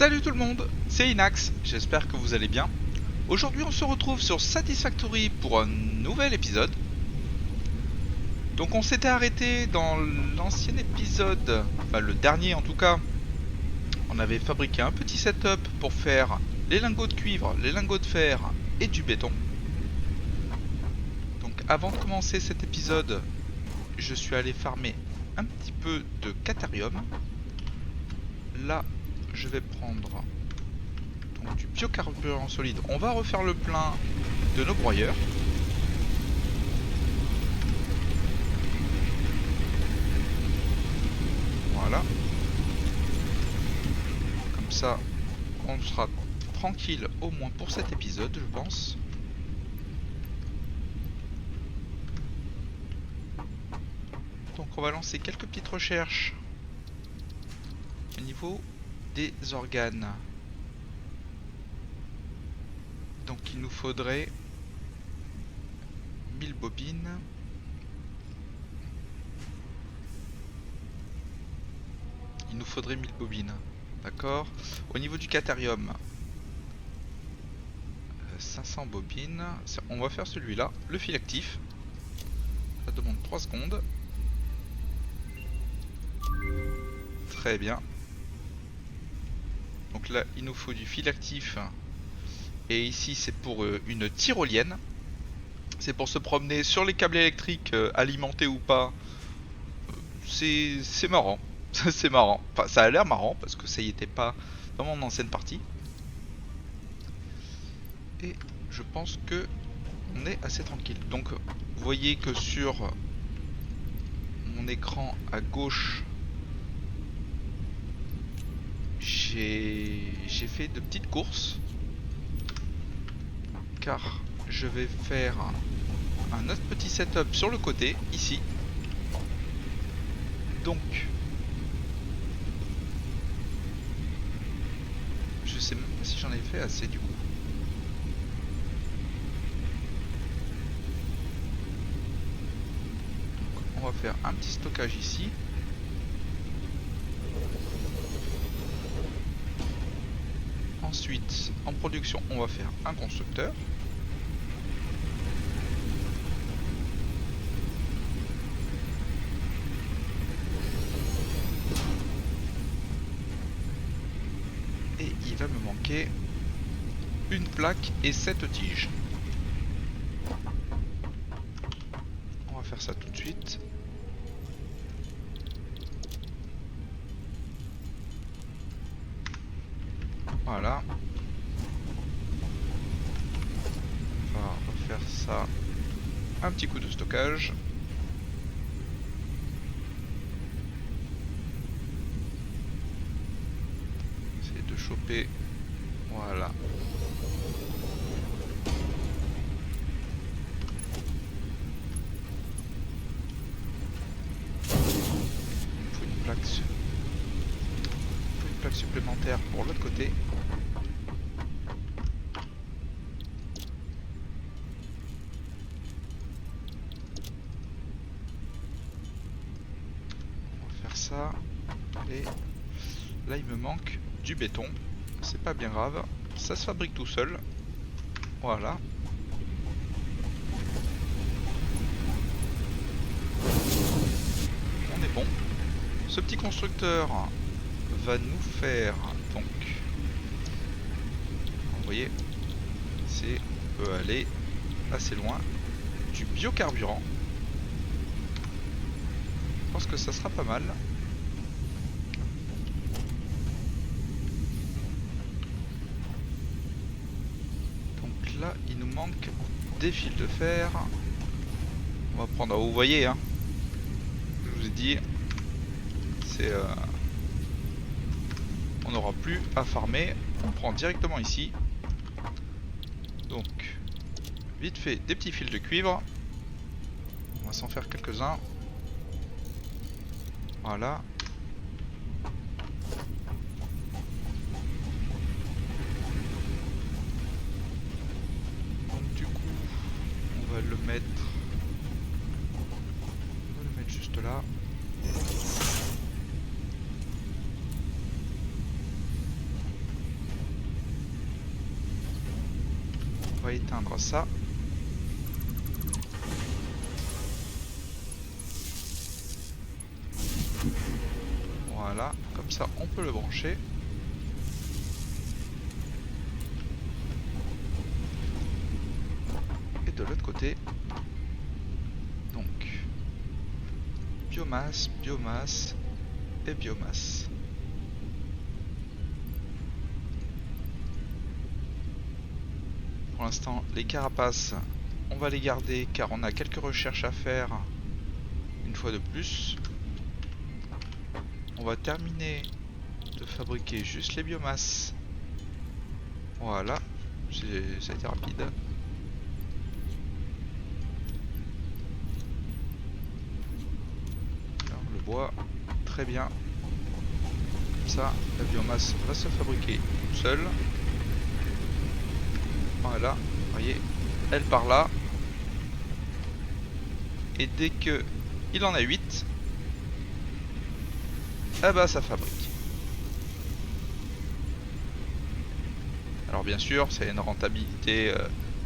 Salut tout le monde, c'est Inax, j'espère que vous allez bien. Aujourd'hui on se retrouve sur Satisfactory pour un nouvel épisode. Donc on s'était arrêté dans l'ancien épisode, enfin le dernier en tout cas. On avait fabriqué un petit setup pour faire les lingots de cuivre, les lingots de fer et du béton. Donc avant de commencer cet épisode, je suis allé farmer un petit peu de catharium. Là je vais prendre donc du biocarburant solide. On va refaire le plein de nos broyeurs. Voilà. Comme ça, on sera tranquille au moins pour cet épisode, je pense. Donc on va lancer quelques petites recherches au niveau des organes. Donc il nous faudrait 1000 bobines. Il nous faudrait 1000 bobines. D'accord. Au niveau du catharium, 500 bobines. On va faire celui-là, le fil actif. Ça demande 3 secondes. Très bien. Donc là, il nous faut du fil actif. Et ici, c'est pour une tyrolienne. C'est pour se promener sur les câbles électriques, alimentés ou pas. C'est marrant. C'est marrant. Enfin, ça a l'air marrant parce que ça y était pas dans mon ancienne partie. Et je pense que on est assez tranquille. Donc, vous voyez que sur mon écran à gauche, j'ai fait de petites courses. Car je vais faire un autre petit setup sur le côté, ici. Donc, je sais même pas si j'en ai fait assez du coup. Donc, on va faire un petit stockage ici. Ensuite, en production, on va faire un constructeur. Et il va me manquer une plaque et 7 tiges. On va faire ça tout de suite. Voilà. On va refaire ça. Un petit coup de stockage. Essayer de choper. Voilà. Il faut une plaque supplémentaire pour l'autre côté. Ça. Et là il me manque du béton. C'est pas bien grave. Ça se fabrique tout seul. Voilà. On est bon. Ce petit constructeur va nous faire donc. Vous voyez, on peut aller assez loin. Du biocarburant. Je pense que ça sera pas mal. Donc là, il nous manque des fils de fer. On va prendre, vous voyez, hein. Je vous ai dit, c'est on n'aura plus à farmer. On prend directement ici. Donc, vite fait, des petits fils de cuivre. On va s'en faire quelques-uns. Voilà. Donc du coup, on va le mettre juste là. On va éteindre ça. Voilà, comme ça on peut le brancher. Et de l'autre côté, donc biomasse, biomasse et biomasse. Pour l'instant, les carapaces, on va les garder car on a quelques recherches à faire une fois de plus. On va terminer de fabriquer juste les biomasses. Voilà, ça a été rapide. Alors, le bois, très bien. Comme ça, la biomasse va se fabriquer toute seule. Voilà, vous voyez, elle part là. Et dès que il en a 8, ah bah ça fabrique. Alors bien sûr, c'est une rentabilité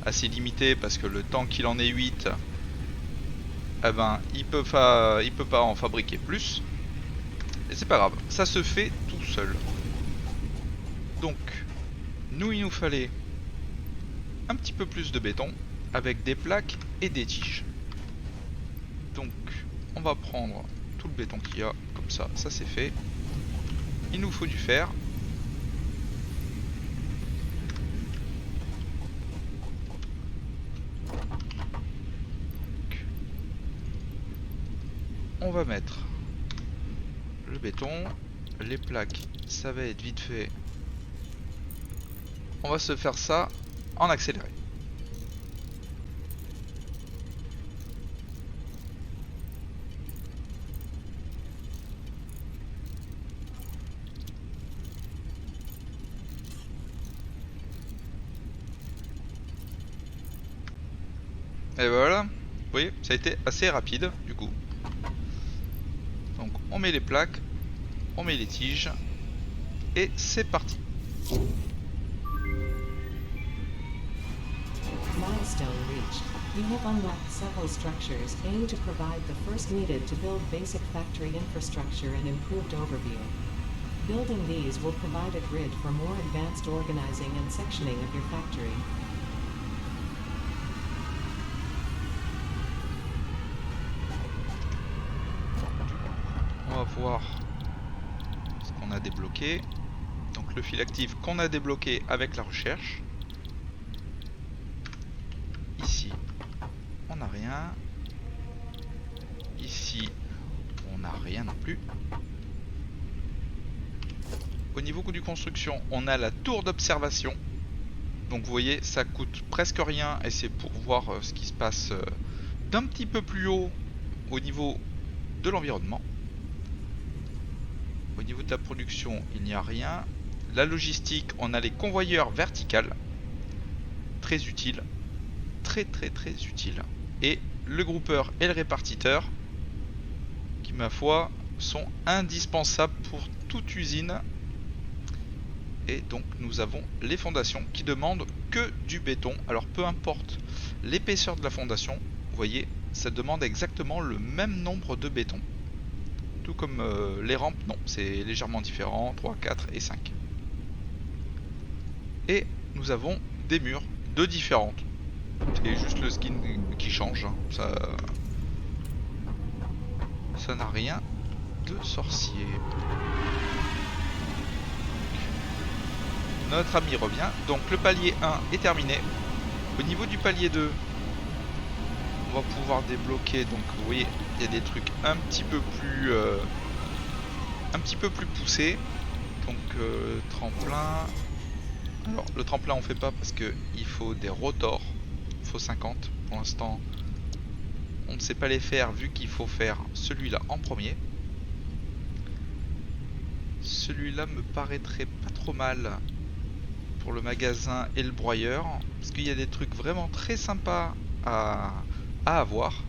assez limitée parce que le temps qu'il en ait 8, eh ben, il peut pas en fabriquer plus. Et c'est pas grave, ça se fait tout seul. Donc, il nous fallait un petit peu plus de béton avec des plaques et des tiges. Donc, on va prendre tout le béton qu'il y a, comme ça, ça c'est fait. Il nous faut du fer. Donc, on va mettre le béton, les plaques, ça va être vite fait. On va se faire ça en accéléré. Et voilà, vous voyez, ça a été assez rapide du coup. Donc on met les plaques, on met les tiges, et c'est parti. Milestone reached. You have unlocked several structures aimed to provide the first needed to build basic factory infrastructure and improved overview. Building these will provide a grid for more advanced organizing and sectioning of your factory. On va voir ce qu'on a débloqué. Donc le fil actif qu'on a débloqué avec la recherche. Ici, on n'a rien. Ici, on n'a rien non plus. Au niveau coût du construction, on a la tour d'observation. Donc vous voyez, ça coûte presque rien et c'est pour voir ce qui se passe d'un petit peu plus haut au niveau de l'environnement. Au niveau de la production, il n'y a rien. La logistique, on a les convoyeurs verticales. Très utile. Très utile. Et le groupeur et le répartiteur, qui ma foi, sont indispensables pour toute usine. Et donc nous avons les fondations qui demandent que du béton. Alors peu importe l'épaisseur de la fondation, vous voyez, ça demande exactement le même nombre de béton. Tout comme les rampes, non, c'est légèrement différent, 3, 4 et 5. Et nous avons des murs de différentes. C'est juste le skin qui change, hein. Ça n'a rien de sorcier. Notre ami revient. Donc le palier 1 est terminé. Au niveau du palier 2, on va pouvoir débloquer. Donc vous voyez, il y a des trucs un petit peu plus poussés. Donc tremplin. Alors le tremplin on fait pas parce que il faut des rotors. Il faut 50. Pour l'instant, on ne sait pas les faire vu qu'il faut faire celui-là en premier. Celui-là me paraîtrait pas trop mal pour le magasin et le broyeur, parce qu'il y a des trucs vraiment très sympas à avoir.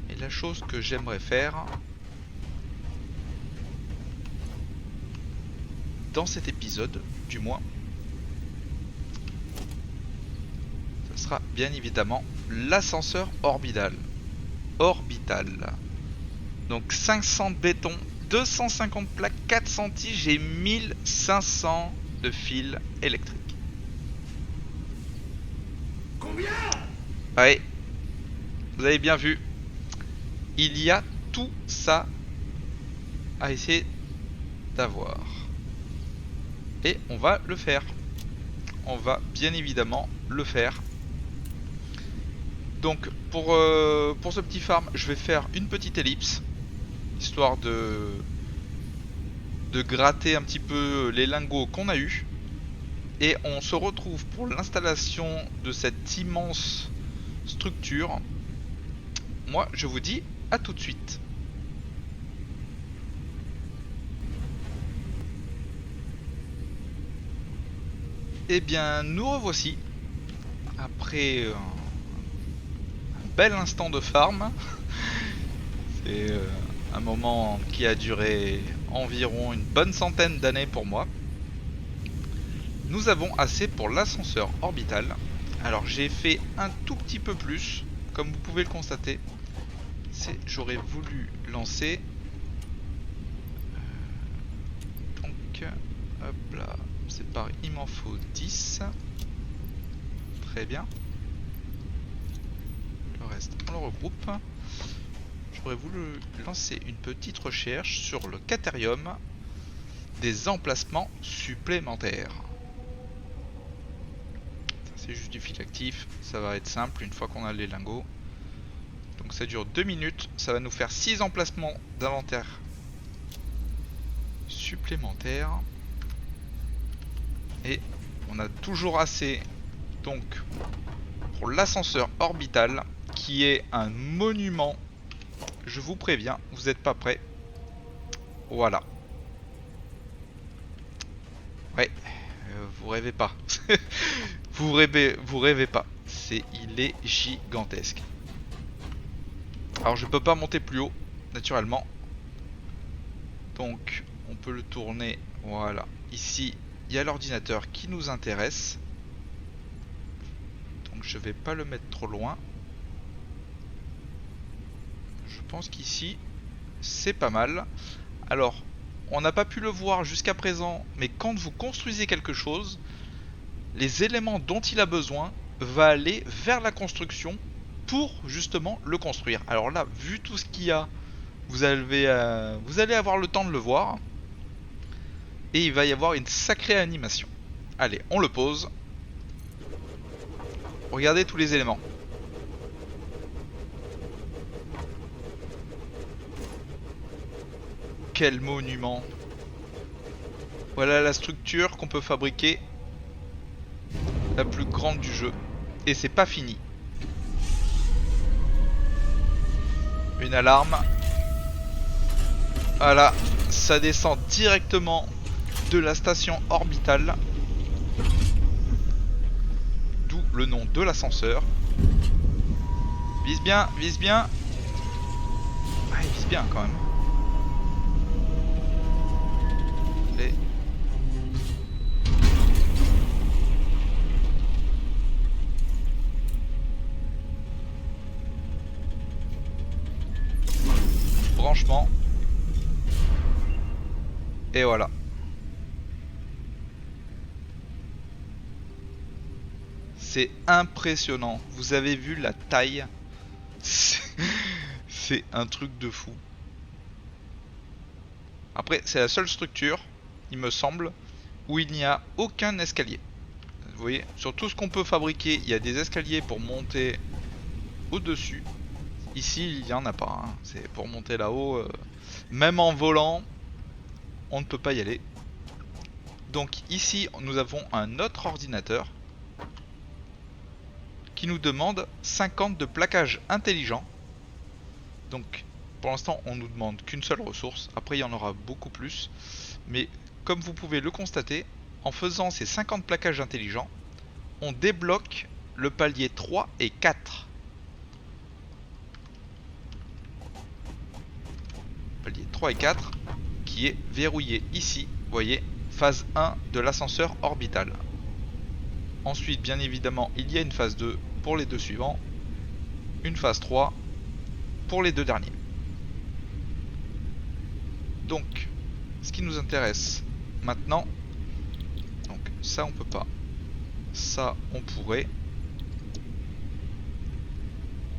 Et la chose que j'aimerais faire dans cet épisode, du moins, ce sera bien évidemment l'ascenseur orbital. Donc 500 de béton, 250 plaques, 400 tiges et 1500 de fils électriques. Combien? Ouais, vous avez bien vu. Il y a tout ça à essayer d'avoir. Et on va le faire. On va bien évidemment le faire. Donc pour ce petit farm, je vais faire une petite ellipse, histoire de gratter un petit peu les lingots qu'on a eu. Et on se retrouve pour l'installation de cette immense structure. Moi je vous dis à tout de suite. Eh bien nous revoici après un bel instant de farm. C'est un moment qui a duré environ une bonne centaine d'années pour moi. Nous avons assez pour l'ascenseur orbital. Alors j'ai fait un tout petit peu plus, comme vous pouvez le constater. J'aurais voulu lancer. Donc, hop là, c'est pareil, il m'en faut 10. Très bien. Le reste, on le regroupe. J'aurais voulu lancer une petite recherche sur le Caterium des emplacements supplémentaires. C'est juste du fil actif, ça va être simple une fois qu'on a les lingots. Donc ça dure 2 minutes, ça va nous faire 6 emplacements d'inventaire supplémentaires. Et on a toujours assez donc pour l'ascenseur orbital qui est un monument. Je vous préviens, vous n'êtes pas prêts. Voilà. Ouais, vous rêvez pas. vous rêvez pas. Il est gigantesque. Alors je peux pas monter plus haut, naturellement. Donc on peut le tourner. Voilà. Ici, il y a l'ordinateur qui nous intéresse. Donc je vais pas le mettre trop loin. Je pense qu'ici, c'est pas mal. Alors, on n'a pas pu le voir jusqu'à présent, mais quand vous construisez quelque chose, les éléments dont il a besoin va aller vers la construction pour justement le construire. Alors là, vu tout ce qu'il y a, vous allez avoir le temps de le voir. Et il va y avoir une sacrée animation. Allez, on le pose. Regardez tous les éléments. Quel monument. Voilà la structure qu'on peut fabriquer. La plus grande du jeu. Et c'est pas fini. Une alarme. Voilà, ça descend directement de la station orbitale. D'où le nom de l'ascenseur. Vise bien, vise bien. Ah, il vise bien quand même. Et... branchement. Et voilà. C'est impressionnant. Vous avez vu la taille? C'est un truc de fou. Après, c'est la seule structure, il me semble, où il n'y a aucun escalier. Vous voyez, sur tout ce qu'on peut fabriquer, il y a des escaliers pour monter au-dessus. Ici, il n'y en a pas. Hein. C'est pour monter là-haut. Même en volant, on ne peut pas y aller. Donc ici, nous avons un autre ordinateur qui nous demande 50 de plaquage intelligent. Donc pour l'instant on nous demande qu'une seule ressource, après il y en aura beaucoup plus, mais comme vous pouvez le constater, en faisant ces 50 plaquages intelligents, on débloque le palier 3 et 4. Palier 3 et 4 qui est verrouillé ici, vous voyez, phase 1 de l'ascenseur orbital. Ensuite, bien évidemment, il y a une phase 2 pour les 2 suivants, une phase 3 pour les 2 derniers. Donc, ce qui nous intéresse maintenant, donc ça on peut pas, ça on pourrait,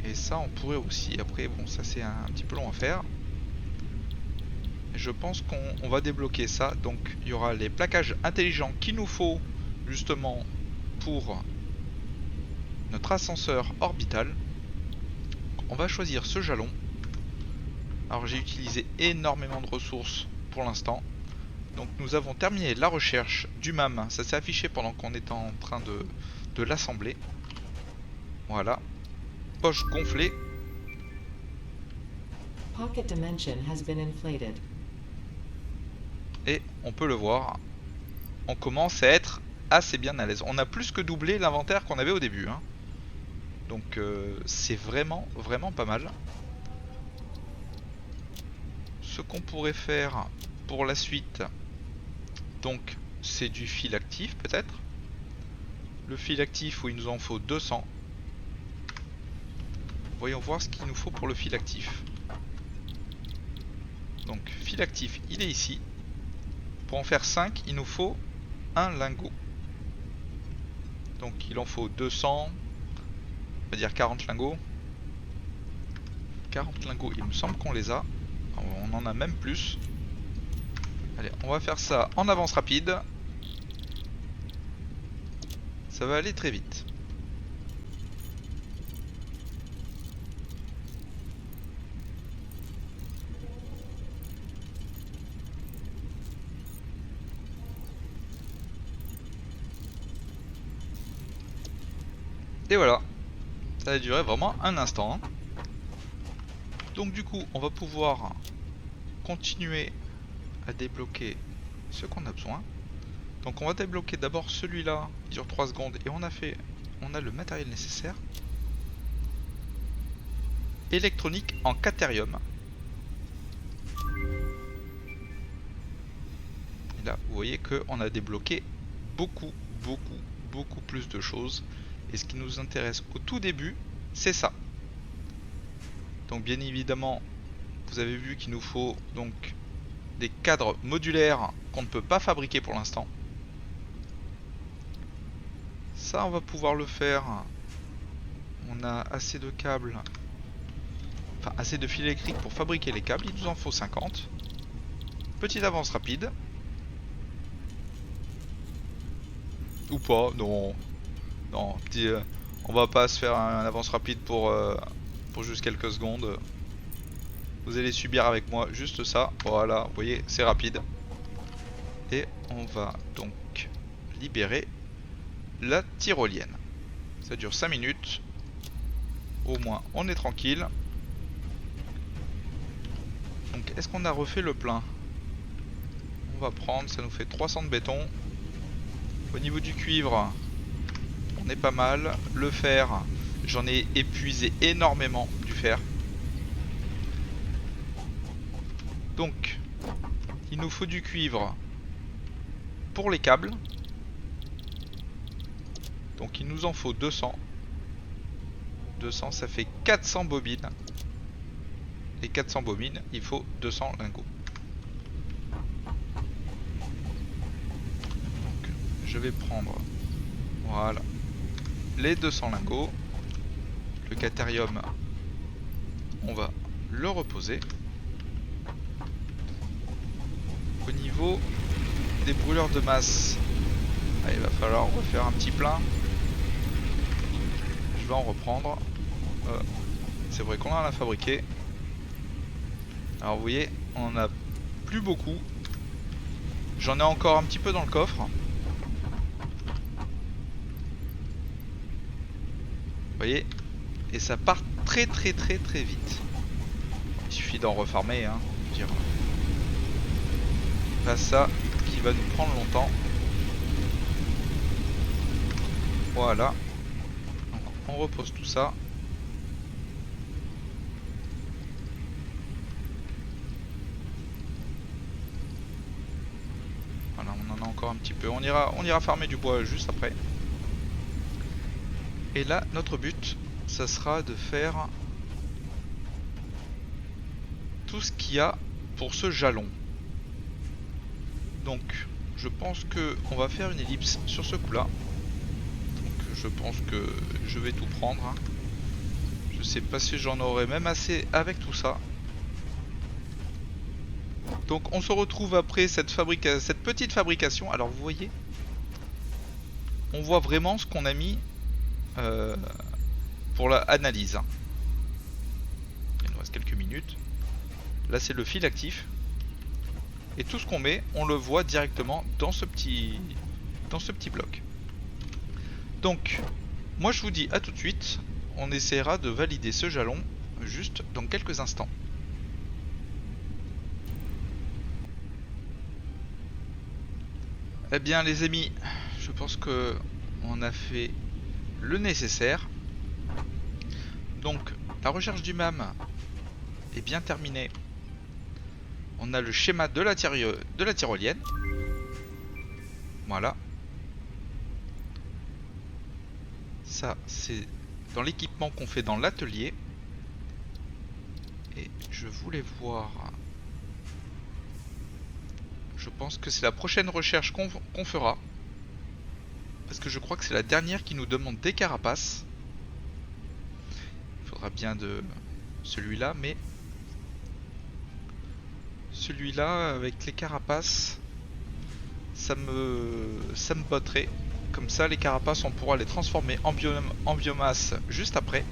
et ça on pourrait aussi. Après bon, ça c'est un petit peu long à faire. Je pense qu'on va débloquer ça. Donc il y aura les plaquages intelligents qu'il nous faut justement pour notre ascenseur orbital. On va choisir ce jalon. Alors j'ai utilisé énormément de ressources pour l'instant. Donc nous avons terminé la recherche du MAM. Ça s'est affiché pendant qu'on était en train de l'assembler. Voilà. Poche gonflée. Pocket dimension has been inflated. Et on peut le voir. On commence à être assez bien à l'aise. On a plus que doublé l'inventaire qu'on avait au début. Hein. Donc c'est vraiment pas mal. Ce qu'on pourrait faire pour la suite, donc c'est du fil actif peut-être. Le fil actif où il nous en faut 200. Voyons voir ce qu'il nous faut pour le fil actif. Donc fil actif il est ici. Pour en faire 5 il nous faut un lingot. Donc il en faut 200. On va dire 40 lingots. 40 lingots, il me semble qu'on les a. On en a même plus. Allez, on va faire ça en avance rapide. Ça va aller très vite. Et voilà. Ça a duré vraiment un instant. Donc du coup, on va pouvoir continuer à débloquer ce qu'on a besoin. Donc on va débloquer d'abord celui-là, qui dure 3 secondes, et on a le matériel nécessaire. Électronique en quaternium. Et là, vous voyez qu'on a débloqué beaucoup plus de choses. Et ce qui nous intéresse au tout début, c'est ça. Donc bien évidemment, vous avez vu qu'il nous faut donc des cadres modulaires qu'on ne peut pas fabriquer pour l'instant. Ça, on va pouvoir le faire. On a assez de câbles, enfin assez de fils électriques pour fabriquer les câbles. Il nous en faut 50. Petite avance rapide. Ou pas, non. Non, on va pas se faire un avance rapide pour juste quelques secondes. Vous allez subir avec moi juste ça. Voilà, vous voyez, c'est rapide. Et on va donc libérer la tyrolienne. Ça dure 5 minutes. Au moins, on est tranquille. Donc, est-ce qu'on a refait le plein? On va prendre, ça nous fait 300 de béton. Au niveau du cuivre, on est pas mal. Le fer, j'en ai épuisé énormément du fer. Donc, il nous faut du cuivre pour les câbles. Donc, il nous en faut 200. 200, ça fait 400 bobines. Et 400 bobines, il faut 200 lingots. Donc, je vais prendre, voilà, les 200 lingots. Le quaternium, on va le reposer. Au niveau des brûleurs de masse, il va falloir refaire un petit plein. Je vais en reprendre. C'est vrai qu'on en a fabriqué. Alors vous voyez, on en a plus beaucoup. J'en ai encore un petit peu dans le coffre. Vous voyez, et ça part très vite. Il suffit d'en refarmer, hein. Je veux dire, pas ça qui va nous prendre longtemps. Voilà. Donc, on repose tout ça. Voilà, on en a encore un petit peu. On ira farmer du bois juste après. Et là, notre but, ça sera de faire tout ce qu'il y a pour ce jalon. Donc, je pense que on va faire une ellipse sur ce coup-là. Donc, je pense que je vais tout prendre. Hein. Je sais pas si j'en aurai même assez avec tout ça. Donc, on se retrouve après cette petite fabrication. Alors, vous voyez, on voit vraiment ce qu'on a mis pour l'analyse. Hein. Il nous reste quelques minutes. Là, c'est le fil actif. Et tout ce qu'on met, on le voit directement dans ce petit bloc. Donc, moi je vous dis à tout de suite. On essaiera de valider ce jalon juste dans quelques instants. Eh bien les amis, je pense que on a fait le nécessaire. Donc, la recherche du MAM est bien terminée. On a le schéma de la tyrolienne. Voilà. Ça, c'est dans l'équipement qu'on fait dans l'atelier. Et je voulais voir... Je pense que c'est la prochaine recherche qu'on fera. Parce que je crois que c'est la dernière qui nous demande des carapaces. Il faudra bien de celui-là, mais... Celui-là, avec les carapaces, ça me botterait. Comme ça, les carapaces, on pourra les transformer en biomasse juste après.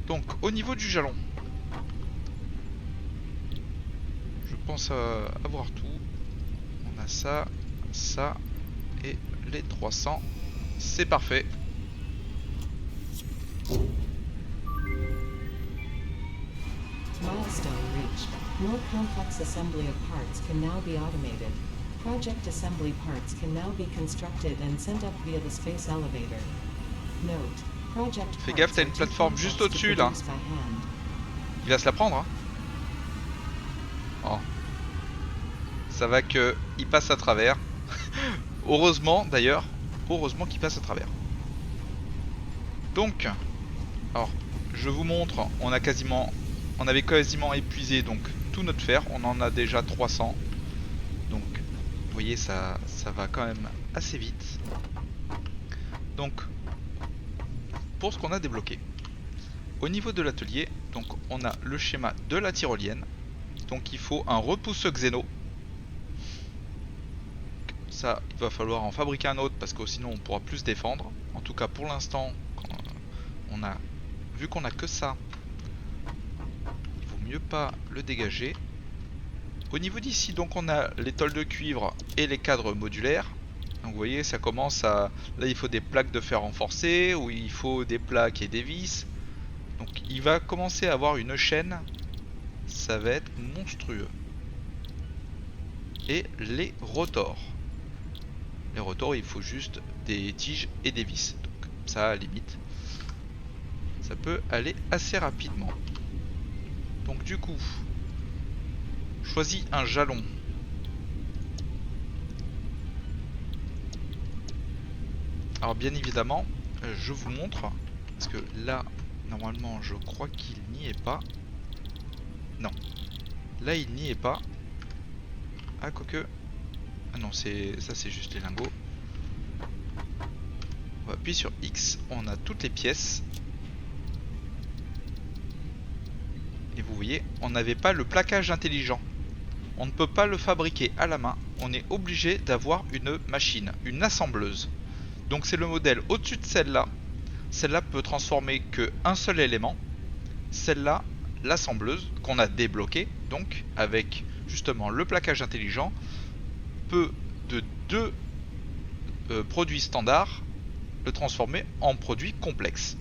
Donc, au niveau du jalon, je pense avoir tout. On a ça, ça et les 300. C'est parfait. Milestone reached. More complex assembly of parts can now be automated. Project assembly parts can now be constructed and sent up via the space elevator. Note, project Fais gaffe, t'as une plateforme juste au-dessus là. Il va se la prendre. Hein. Oh. Ça va que il passe à travers. Heureusement d'ailleurs, heureusement qu'il passe à travers. Donc, alors, je vous montre, on avait quasiment épuisé donc tout notre fer, on en a déjà 300. Donc, vous voyez, ça va quand même assez vite. Donc, pour ce qu'on a débloqué, au niveau de l'atelier, donc on a le schéma de la tyrolienne. Donc, il faut un repousse xéno. Ça, il va falloir en fabriquer un autre parce que sinon on pourra plus se défendre. En tout cas, pour l'instant, vu qu'on a que ça, il vaut mieux pas le dégager. Au niveau d'ici, donc on a les tôles de cuivre et les cadres modulaires. Donc vous voyez, ça commence à... Là, il faut des plaques de fer renforcées, ou il faut des plaques et des vis. Donc il va commencer à avoir une chaîne. Ça va être monstrueux. Et les rotors. Les rotors, il faut juste des tiges et des vis. Donc ça, à la limite, ça peut aller assez rapidement. Donc du coup, choisis un jalon. Alors bien évidemment, je vous montre, parce que là, normalement, je crois qu'il n'y est pas. Non. Là, il n'y est pas. Ah, quoique... Ah non, ça c'est juste les lingots. On va appuyer sur X, on a toutes les pièces. Et vous voyez, on n'avait pas le plaquage intelligent. On ne peut pas le fabriquer à la main. On est obligé d'avoir une machine, une assembleuse. Donc c'est le modèle au-dessus de celle-là. Celle-là peut transformer qu'un seul élément. Celle-là, l'assembleuse, qu'on a débloquée, donc avec justement le plaquage intelligent, peut de deux produits standards le transformer en produit complexe.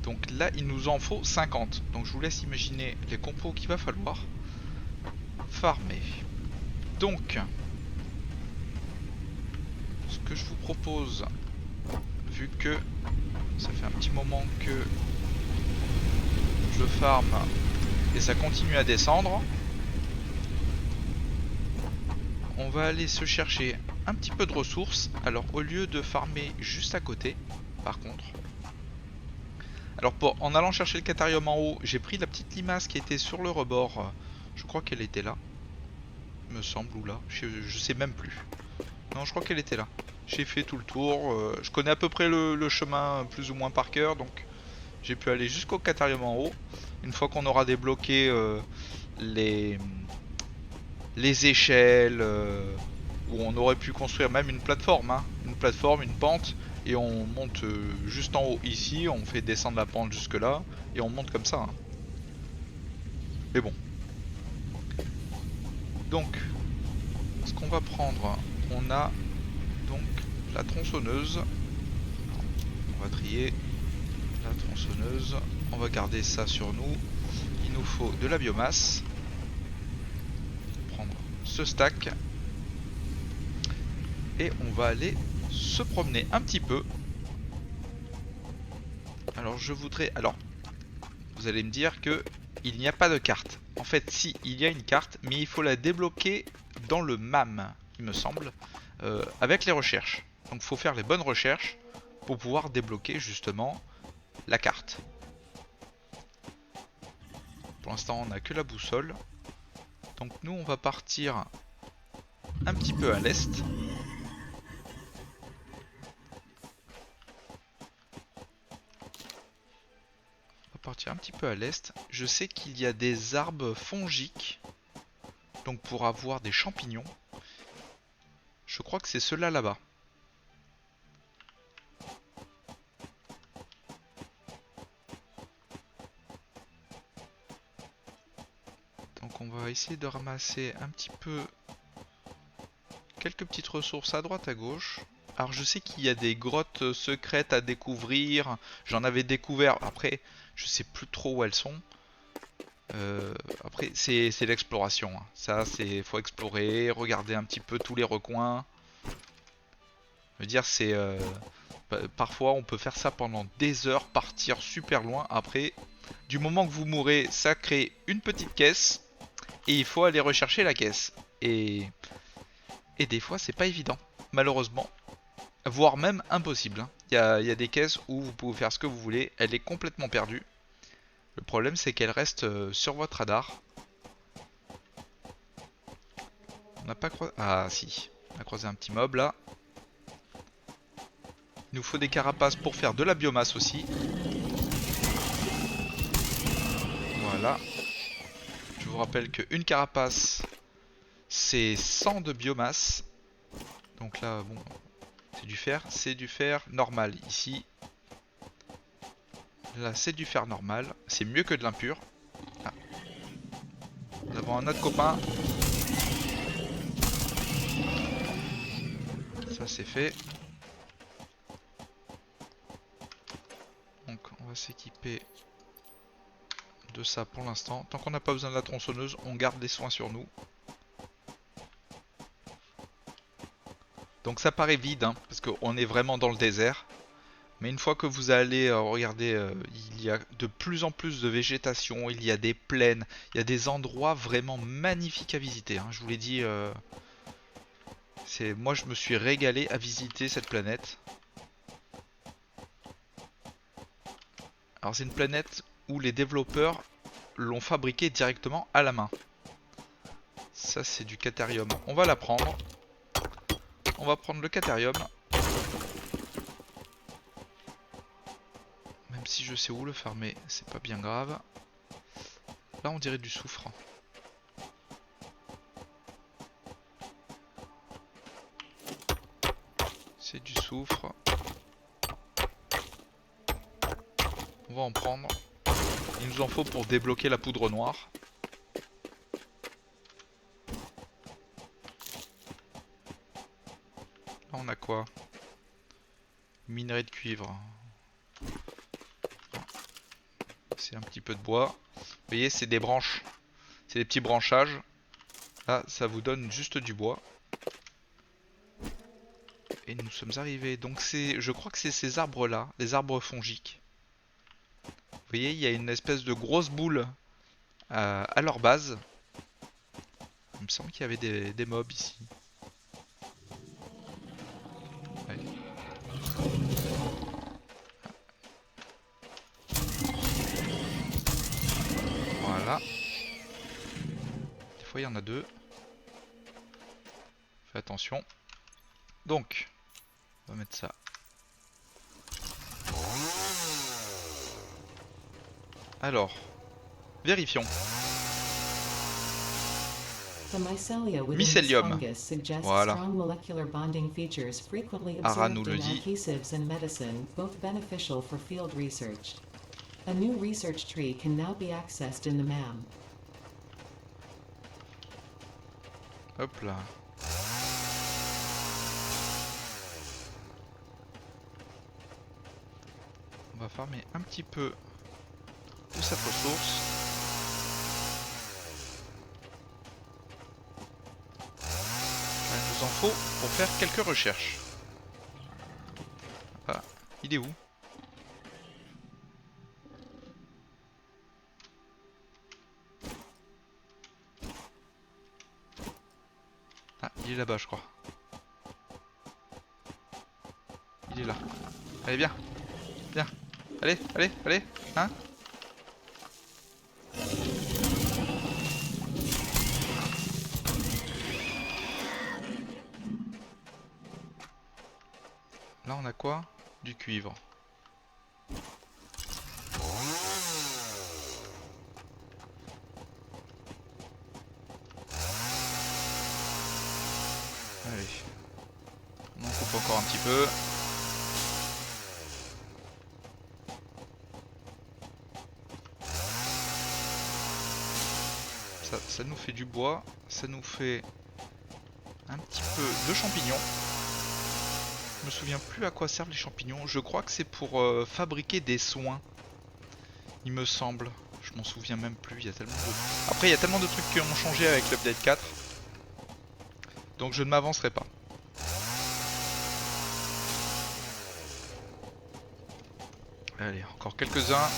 Donc là, il nous en faut 50. Donc je vous laisse imaginer les compos qu'il va falloir farmer. Donc, ce que je vous propose, vu que ça fait un petit moment que je farme et ça continue à descendre, on va aller se chercher un petit peu de ressources. Alors au lieu de farmer juste à côté, par contre. Alors en allant chercher le catharium en haut, j'ai pris la petite limace qui était sur le rebord. Je crois qu'elle était là. Il me semble, ou là. Je sais même plus. Non, je crois qu'elle était là. J'ai fait tout le tour. Je connais à peu près le chemin plus ou moins par cœur. Donc j'ai pu aller jusqu'au catharium en haut. Une fois qu'on aura débloqué les, les échelles, où on aurait pu construire même une plateforme. Hein. Une plateforme, une pente. Et on monte juste en haut ici. On fait descendre la pente jusque là. Et on monte comme ça. Hein. Mais bon. Donc, ce qu'on va prendre, on a donc la tronçonneuse. On va trier la tronçonneuse. On va garder ça sur nous. Il nous faut de la biomasse. Prendre ce stack. Et on va aller se promener un petit peu. Alors je voudrais... Alors, vous allez me dire que il n'y a pas de carte. En fait, si, il y a une carte, mais il faut la débloquer dans le MAM, il me semble, avec les recherches. Donc il faut faire les bonnes recherches pour pouvoir débloquer justement la carte. Pour l'instant, on n'a que la boussole. Donc nous, on va partir un petit peu à l'est. Partir un petit peu à l'est. Je sais qu'il y a des arbres fongiques, donc pour avoir des champignons. Je crois que c'est ceux-là là-bas. Donc on va essayer de ramasser un petit peu quelques petites ressources à droite à gauche. Alors je sais qu'il y a des grottes secrètes à découvrir. J'en avais découvert. Après, je sais plus trop où elles sont. Après, c'est l'exploration. Hein. Ça, c'est faut explorer, regarder un petit peu tous les recoins. Je veux dire, c'est parfois on peut faire ça pendant des heures, partir super loin. Après, du moment que vous mourrez, ça crée une petite caisse et il faut aller rechercher la caisse. Et des fois, c'est pas évident, malheureusement, voire même impossible. Hein. Il y a des caisses où vous pouvez faire ce que vous voulez, elle est complètement perdue. Le problème, c'est qu'elle reste sur votre radar. On n'a pas croisé... Ah si, on a croisé un petit mob là. Il nous faut des carapaces pour faire de la biomasse aussi. Voilà. Je vous rappelle qu'une carapace, c'est 100 de biomasse. Donc là, bon, c'est du fer normal ici. Là, c'est du fer normal. C'est mieux que de l'impur. Ah. Nous avons un autre copain. Ça, c'est fait. Donc, on va s'équiper de ça pour l'instant. Tant qu'on n'a pas besoin de la tronçonneuse, on garde des soins sur nous. Donc ça paraît vide, hein, parce qu'on est vraiment dans le désert. Mais une fois que vous allez regarder, il y a de plus en plus de végétation, il y a des plaines, il y a des endroits vraiment magnifiques à visiter. Hein. Je vous l'ai dit, moi je me suis régalé à visiter cette planète. Alors c'est une planète où les développeurs l'ont fabriquée directement à la main. Ça c'est du catharium, on va la prendre. On va prendre le catharium. Même si je sais où le farmer, c'est pas bien grave. Là on dirait du soufre. C'est du soufre. On va en prendre. Il nous en faut pour débloquer la poudre noire. Là on a quoi? Minerai de cuivre. C'est un petit peu de bois. Vous voyez, c'est des branches. C'est des petits branchages. Là, ça vous donne juste du bois. Et nous sommes arrivés. Donc je crois que c'est ces arbres-là, les arbres fongiques. Vous voyez, il y a une espèce de grosse boule à leur base. Il me semble qu'il y avait des mobs ici. il y en a deux. Fais attention. Donc, on va mettre ça. Alors, vérifions. The mycelia within this Mycélium. fungus suggests Voilà. strong molecular bonding features frequently Ara observed nous le in dit. adhesives and medicine, both beneficial for field research. A new research tree can now be accessed in the MAM. Hop là. On va farmer un petit peu de cette ressource. Il nous en faut pour faire quelques recherches. Ah, il est où? Ah, il est là-bas, je crois. Il est là. Allez, viens. Viens. Allez, allez, allez. Hein? Là, on a quoi? Du cuivre. Allez. On en coupe encore un petit peu. Ça nous fait du bois. Ça nous fait un petit peu de champignons. Je me souviens plus à quoi servent les champignons. Je crois que c'est pour fabriquer des soins. Il me semble. Je m'en souviens même plus. Il y a tellement de... Après, il y a tellement de trucs qui ont changé avec l'update 4. Donc je ne m'avancerai pas. Allez, encore quelques-uns.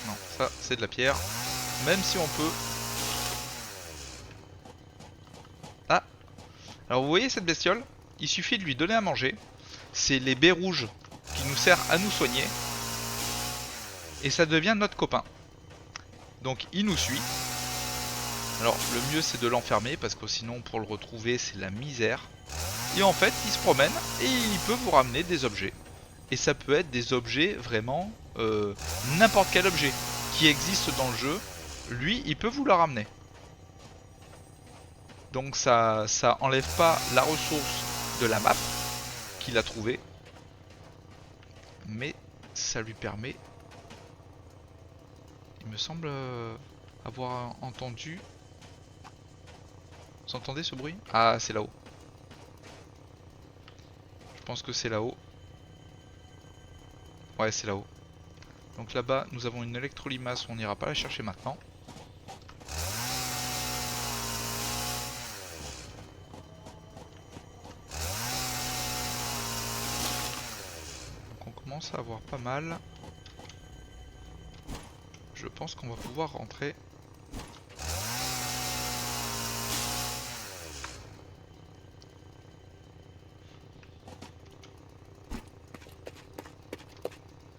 Non, ça c'est de la pierre. Même si on peut... Ah! Alors vous voyez cette bestiole? Il suffit de lui donner à manger. C'est les baies rouges qui nous servent à nous soigner. Et ça devient notre copain. Donc il nous suit. Alors le mieux c'est de l'enfermer parce que sinon pour le retrouver c'est la misère. Et en fait il se promène et il peut vous ramener des objets. Et ça peut être des objets vraiment n'importe quel objet qui existe dans le jeu. Lui il peut vous le ramener. Donc ça enlève pas la ressource de la map qu'il a trouvée. Mais ça lui permet... Il me semble avoir entendu... Vous entendez ce bruit? Ah, c'est là-haut. Je pense que c'est là-haut. Ouais, c'est là-haut. Donc là-bas, nous avons une électrolimace, on n'ira pas la chercher maintenant. Donc on commence à avoir pas mal. Je pense qu'on va pouvoir rentrer.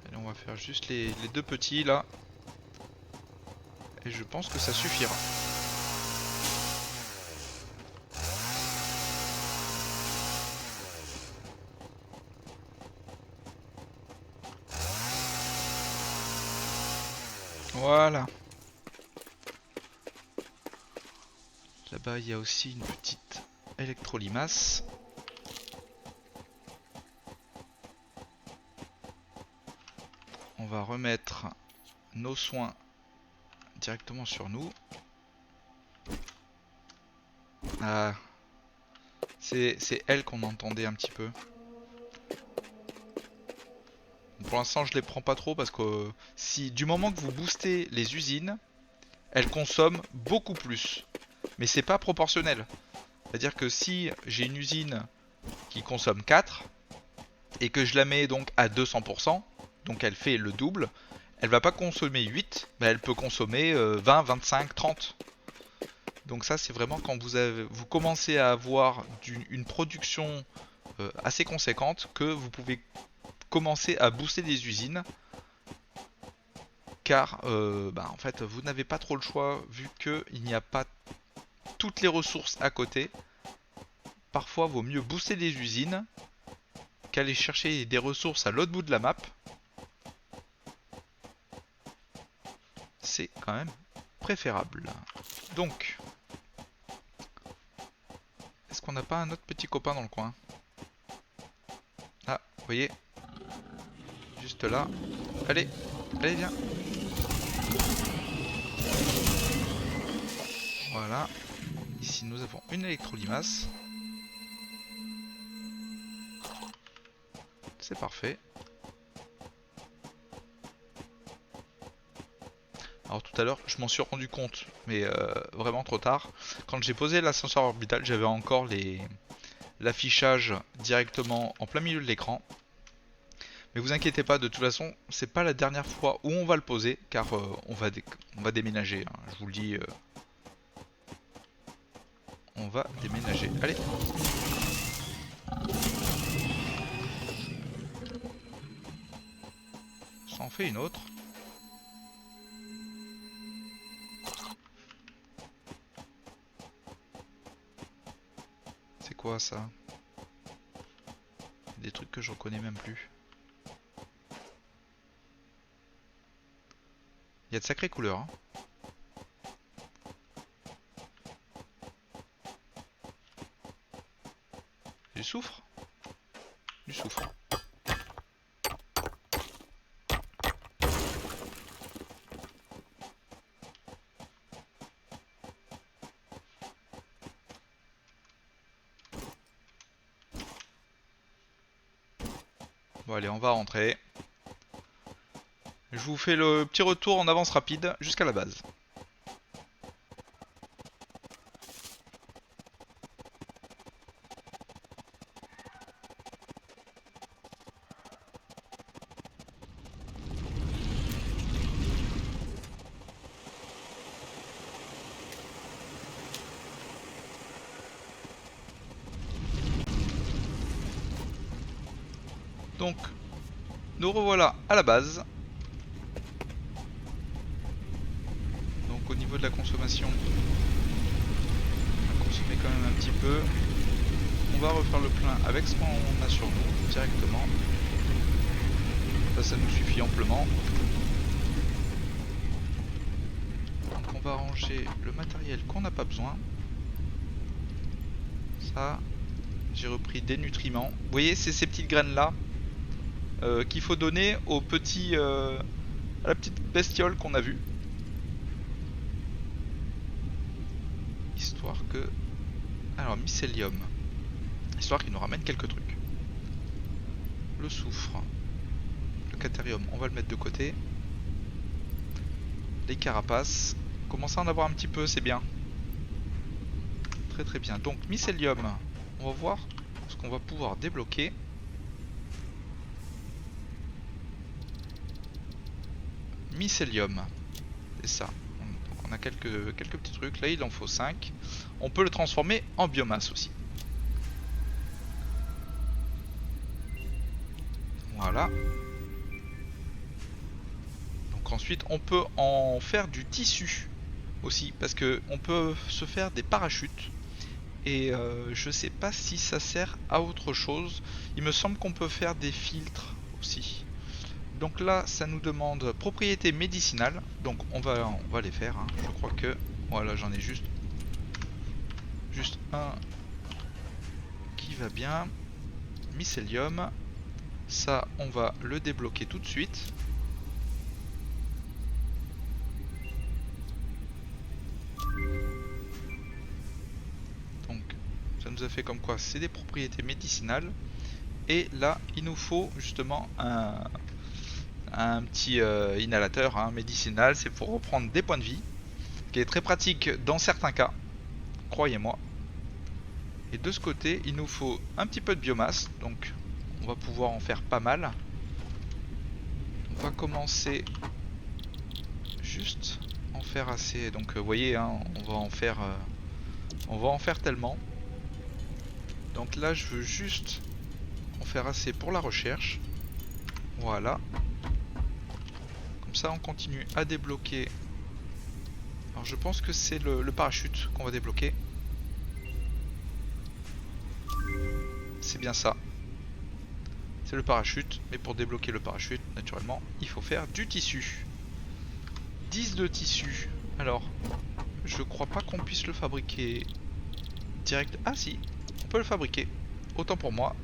Allez, on va faire juste les deux petits là. Et je pense que ça suffira. Voilà. Là-bas, il y a aussi une petite électrolimace. On va remettre nos soins directement sur nous. Ah, c'est elle qu'on entendait un petit peu. Pour l'instant, je les prends pas trop parce que si du moment que vous boostez les usines, elles consomment beaucoup plus. Mais c'est pas proportionnel. C'est-à-dire que si j'ai une usine qui consomme 4 et que je la mets donc à 200%, donc elle fait le double, elle va pas consommer 8, mais elle peut consommer 20, 25, 30. Donc ça c'est vraiment quand vous commencez à avoir une production assez conséquente que vous pouvez commencer à booster des usines. Car en fait vous n'avez pas trop le choix vu qu'il n'y a pas toutes les ressources à côté. Parfois vaut mieux booster des usines qu'aller chercher des ressources à l'autre bout de la map. C'est quand même préférable. Donc, est-ce qu'on n'a pas un autre petit copain dans le coin? Ah, vous voyez, juste là. Allez, allez, viens. Voilà. Ici, nous avons une électrolimace. C'est parfait. Alors tout à l'heure, je m'en suis rendu compte, mais vraiment trop tard. Quand j'ai posé l'ascenseur orbital, j'avais encore l'affichage directement en plein milieu de l'écran. Mais vous inquiétez pas, de toute façon, c'est pas la dernière fois où on va le poser, car on va déménager, hein, je vous le dis. On va déménager. Allez. Ça en fait une autre. C'est quoi ça? Des trucs que je reconnais même plus. Il y a de sacrées couleurs. Hein. Du soufre? Du soufre. Bon allez, on va rentrer. Je vous fais le petit retour en avance rapide jusqu'à la base. Donc, nous revoilà à la base. Donc au niveau de la consommation, on va consommer quand même un petit peu. On va refaire le plein avec ce qu'on a sur nous directement. Ça nous suffit amplement. Donc on va ranger le matériel qu'on n'a pas besoin. Ça, j'ai repris des nutriments. Vous voyez, c'est ces petites graines là qu'il faut donner aux petits, à la petite bestiole qu'on a vue. Histoire que... Alors, mycélium. Histoire qu'il nous ramène quelques trucs. Le soufre. Le catérium, on va le mettre de côté. Les carapaces. Commence à en avoir un petit peu, c'est bien. Très très bien. Donc, mycélium. On va voir ce qu'on va pouvoir débloquer. Mycélium. C'est ça. Donc on a quelques petits trucs. Là, il en faut 5. On peut le transformer en biomasse aussi. Voilà. Donc ensuite, on peut en faire du tissu aussi. Parce que on peut se faire des parachutes. Et je sais pas si ça sert à autre chose. Il me semble qu'on peut faire des filtres aussi. Donc là, ça nous demande propriétés médicinales. Donc on va les faire. Hein. Je crois que... Voilà, j'en ai juste un qui va bien. Mycélium. Ça, on va le débloquer tout de suite. Donc, ça nous a fait comme quoi? C'est des propriétés médicinales. Et là, il nous faut justement un petit inhalateur hein, médicinal. C'est pour reprendre des points de vie. Qui est très pratique dans certains cas. Croyez-moi. Et de ce côté, il nous faut un petit peu de biomasse. Donc, on va pouvoir en faire pas mal. On va commencer juste en faire assez. Donc, vous voyez, hein, on va en faire On va en faire tellement. Donc là je veux juste en faire assez pour la recherche. Voilà. Comme ça on continue à débloquer. Alors je pense que c'est le parachute qu'on va débloquer. C'est bien ça. C'est le parachute. Mais pour débloquer le parachute, naturellement, il faut faire du tissu. 10 de tissu. Alors, je crois pas qu'on puisse le fabriquer direct. Ah si, on peut le fabriquer. Autant pour moi.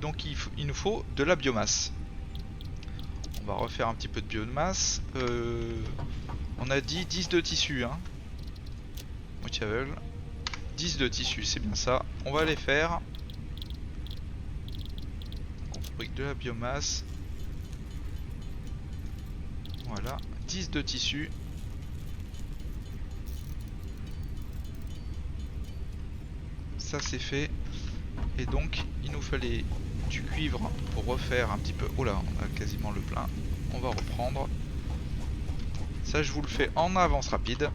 Donc il nous faut de la biomasse. On va refaire un petit peu de biomasse. On a dit 10 de tissu, hein. Moitié 10 de tissu, c'est bien ça. On va les faire. On fabrique de la biomasse. Voilà, 10 de tissu. Ça c'est fait. Et donc il nous fallait du cuivre pour refaire un petit peu. Oh là, on a quasiment le plein. On va reprendre. Ça je vous le fais en avance rapide.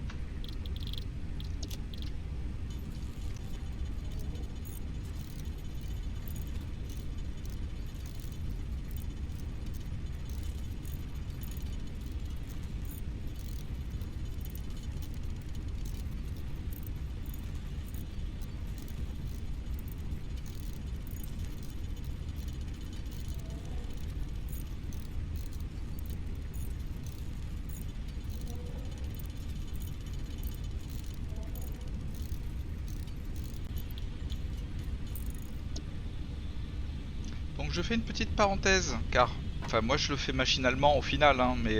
Donc je fais une petite parenthèse, car, enfin moi je le fais machinalement au final, hein, mais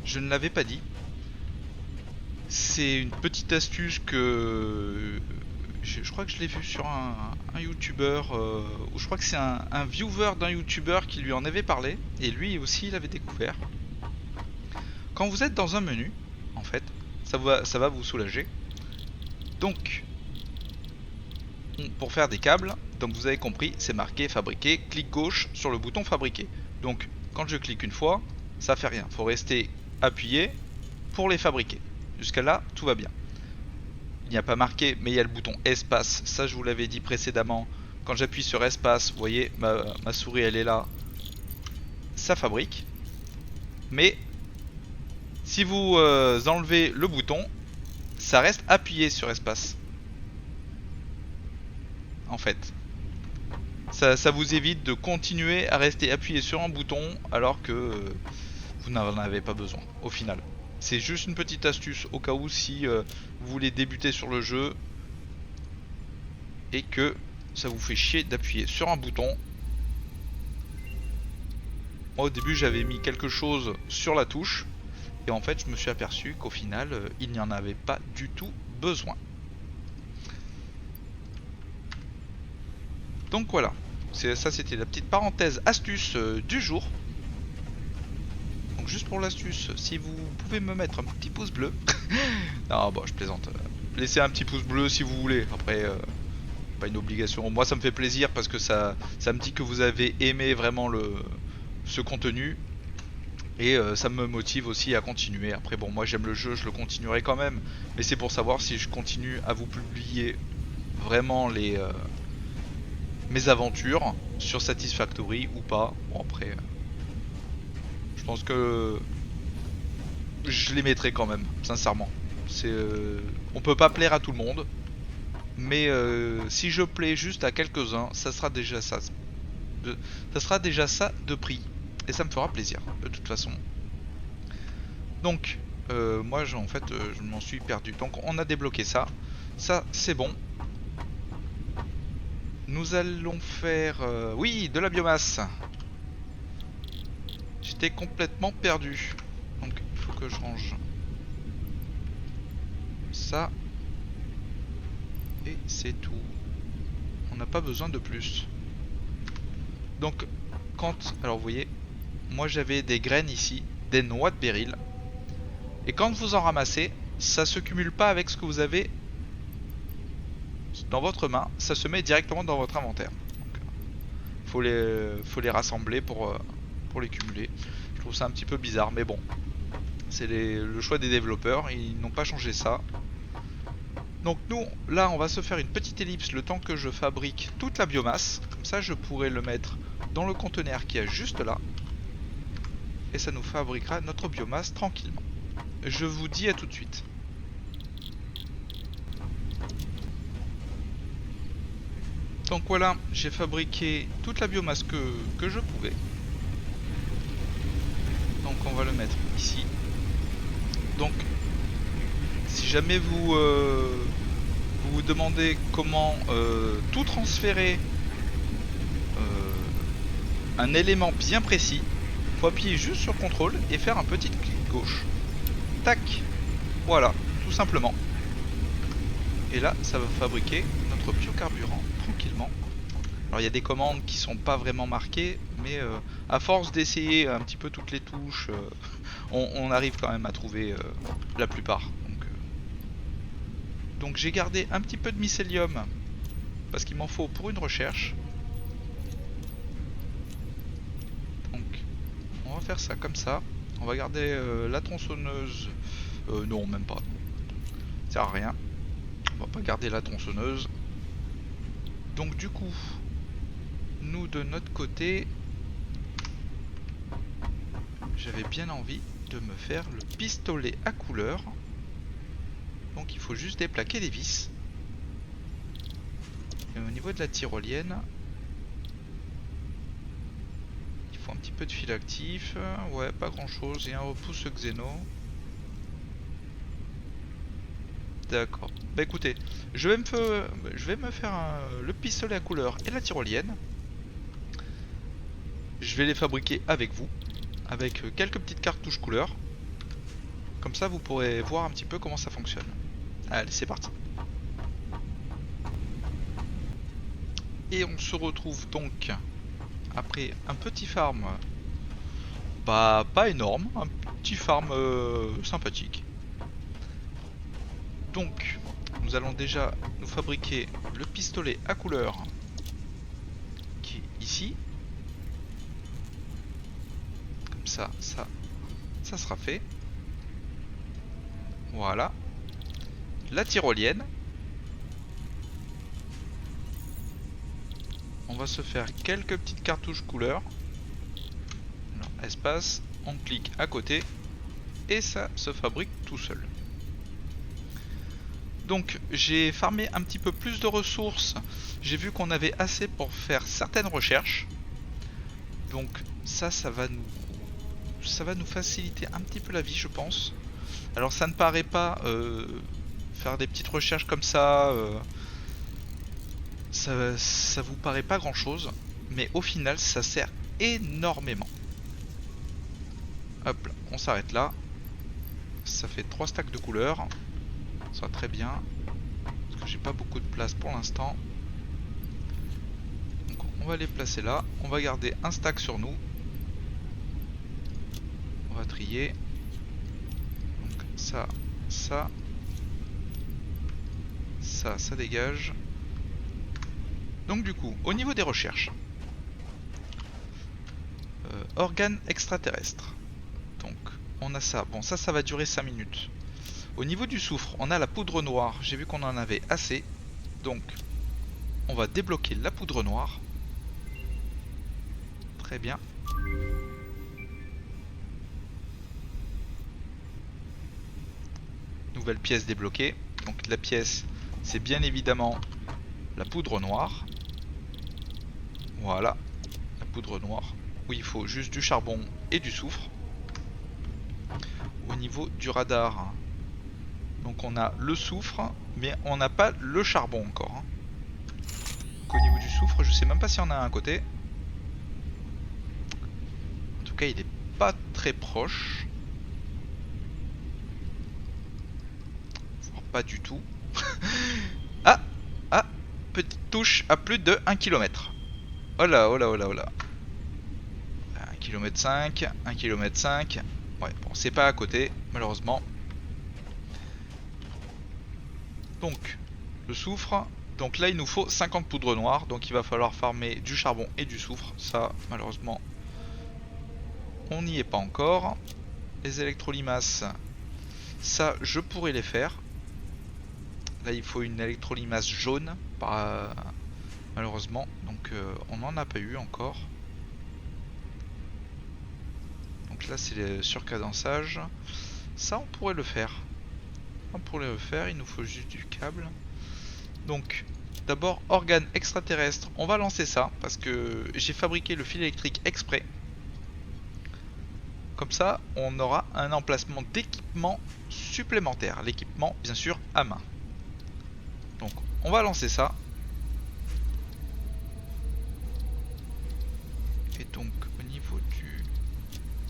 je ne l'avais pas dit. C'est une petite astuce que je crois que je l'ai vu sur un YouTuber, ou je crois que c'est un viewer d'un YouTuber qui lui en avait parlé, et lui aussi il avait découvert. Quand vous êtes dans un menu, en fait, ça va vous soulager. Donc, pour faire des câbles, donc vous avez compris, c'est marqué fabriquer, clic gauche sur le bouton fabriquer. Donc quand je clique une fois, ça fait rien, faut rester appuyé pour les fabriquer. Jusqu'à là, tout va bien. Il n'y a pas marqué, mais il y a le bouton espace, ça je vous l'avais dit précédemment. Quand j'appuie sur espace, vous voyez, ma souris elle est là, ça fabrique. Mais si vous enlevez le bouton, ça reste appuyé sur espace. En fait. Ça vous évite de continuer à rester appuyé sur un bouton alors que vous n'en avez pas besoin au final. C'est juste une petite astuce au cas où si vous voulez débuter sur le jeu et que ça vous fait chier d'appuyer sur un bouton. Moi au début j'avais mis quelque chose sur la touche et en fait je me suis aperçu qu'au final il n'y en avait pas du tout besoin. Donc voilà, ça c'était la petite parenthèse astuce du jour. Donc juste pour l'astuce, si vous pouvez me mettre un petit pouce bleu. Non bon je plaisante. Laissez un petit pouce bleu si vous voulez. Après pas une obligation. Moi ça me fait plaisir parce que ça me dit que vous avez aimé vraiment ce contenu. Et ça me motive aussi à continuer. Après bon moi j'aime le jeu, je le continuerai quand même. Mais c'est pour savoir si je continue à vous publier vraiment mes aventures sur Satisfactory ou pas. Bon après, je pense que je les mettrai quand même, sincèrement. On peut pas plaire à tout le monde, mais si je plais juste à quelques-uns, ça sera déjà ça. Ça sera déjà ça de prix, et ça me fera plaisir de toute façon. Donc, moi, en fait, je m'en suis perdu. Donc, on a débloqué ça. Ça, c'est bon. Nous allons faire... oui, de la biomasse. J'étais complètement perdu. Donc il faut que je range ça. Et c'est tout. On n'a pas besoin de plus. Donc quand... Alors vous voyez, moi j'avais des graines ici, des noix de béryl. Et quand vous en ramassez, ça se cumule pas avec ce que vous avez dans votre main, ça se met directement dans votre inventaire. Donc, faut les rassembler pour les cumuler. Je trouve ça un petit peu bizarre, mais bon. C'est le choix des développeurs, ils n'ont pas changé ça. Donc nous, là, on va se faire une petite ellipse le temps que je fabrique toute la biomasse. Comme ça, je pourrai le mettre dans le conteneur qui est juste là. Et ça nous fabriquera notre biomasse tranquillement. Je vous dis à tout de suite. Donc voilà, j'ai fabriqué toute la biomasse que je pouvais. Donc on va le mettre ici. Donc si jamais vous vous demandez comment tout transférer un élément bien précis, faut appuyer juste sur CTRL et faire un petit clic gauche. Tac. Voilà, tout simplement. Et là, ça va fabriquer notre biocarburant tranquillement. Alors il y a des commandes qui sont pas vraiment marquées, mais à force d'essayer un petit peu toutes les touches, on arrive quand même à trouver la plupart. Donc j'ai gardé un petit peu de mycélium, parce qu'il m'en faut pour une recherche. Donc on va faire ça comme ça. On va garder la tronçonneuse. Non, même pas. Ça sert à rien. On va pas garder la tronçonneuse. Donc du coup, nous de notre côté, j'avais bien envie de me faire le pistolet à couleur. Donc il faut juste déplaquer les vis. Et au niveau de la tyrolienne, il faut un petit peu de fil actif. Ouais, pas grand chose. Et un repousse xéno. D'accord. Bah écoutez, je vais me faire le pistolet à couleur et la tyrolienne. Je vais les fabriquer avec vous, avec quelques petites cartouches couleurs. Comme ça, vous pourrez voir un petit peu comment ça fonctionne. Allez, c'est parti. Et on se retrouve donc après un petit farm, pas énorme, un petit farm sympathique. Donc, nous allons déjà nous fabriquer le pistolet à couleur qui est ici. Comme ça sera fait. Voilà. La tyrolienne. On va se faire quelques petites cartouches couleurs. Alors, espace, on clique à côté et ça se fabrique tout seul. Donc j'ai farmé un petit peu plus de ressources. J'ai vu qu'on avait assez pour faire certaines recherches. Donc ça va nous faciliter un petit peu la vie, je pense. Alors ça ne paraît pas faire des petites recherches comme ça, ça vous paraît pas grand chose, mais au final ça sert énormément. Hop là, on s'arrête là. Ça fait 3 stacks de couleurs. Ça va très bien. Parce que j'ai pas beaucoup de place pour l'instant. Donc on va les placer là. On va garder un stack sur nous. On va trier. Donc ça dégage. Donc du coup, au niveau des recherches, organes extraterrestres. Donc on a ça. Bon, ça va durer 5 minutes. Au niveau du soufre, on a la poudre noire. J'ai vu qu'on en avait assez. Donc, on va débloquer la poudre noire. Très bien. Nouvelle pièce débloquée. Donc la pièce, c'est bien évidemment la poudre noire. Voilà. La poudre noire. Où il faut juste du charbon et du soufre. Au niveau du radar, donc on a le soufre, mais on n'a pas le charbon encore. Donc au niveau du soufre, je sais même pas s'il y en a un à côté. En tout cas, il est pas très proche. Voire pas du tout. Ah, petite touche à plus de 1 km. Oh là, oh là, oh là, oh là. 1 km 5, 1 km 5. Ouais, bon, c'est pas à côté, malheureusement. Donc, le soufre. Donc là, il nous faut 50 poudres noires. Donc il va falloir farmer du charbon et du soufre. Ça, malheureusement, on n'y est pas encore. Les électrolimaces, ça, je pourrais les faire. Là il faut une électrolimace jaune, malheureusement. Donc on n'en a pas eu encore. Donc là c'est le surcadençage. Ça on pourrait le faire. On pourrait le faire, il nous faut juste du câble. Donc d'abord organe extraterrestre, on va lancer ça parce que j'ai fabriqué le fil électrique exprès. Comme ça on aura un emplacement d'équipement supplémentaire. L'équipement bien sûr à main. Donc on va lancer ça. Et donc au niveau du...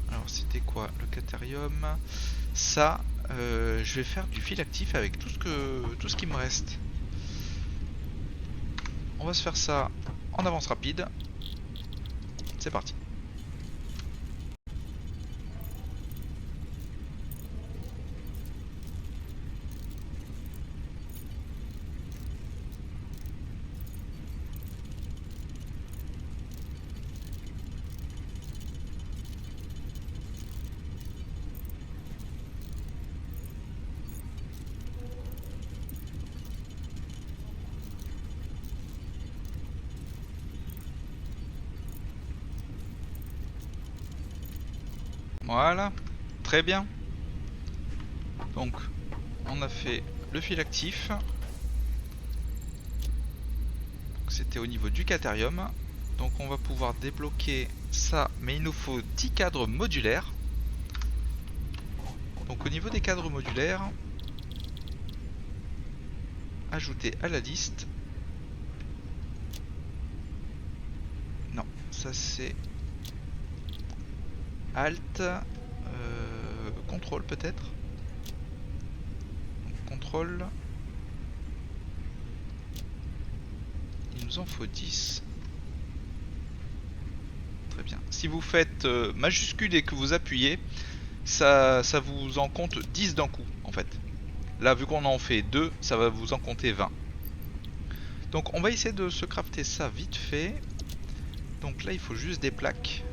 Alors c'était quoi le catérium? Ça je vais faire du fil actif avec tout ce qui me reste. On va se faire ça en avance rapide. C'est parti. Voilà, très bien. Donc, on a fait le fil actif. C'était au niveau du catérium. Donc on va pouvoir débloquer ça, mais il nous faut 10 cadres modulaires. Donc au niveau des cadres modulaires, ajouter à la liste. Non, ça c'est Alt, contrôle peut-être. Contrôle. Il nous en faut 10. Très bien. Si vous faites majuscule et que vous appuyez, ça vous en compte 10 d'un coup en fait. Là vu qu'on en fait 2, ça va vous en compter 20. Donc on va essayer de se crafter ça vite fait. Donc là il faut juste des plaques.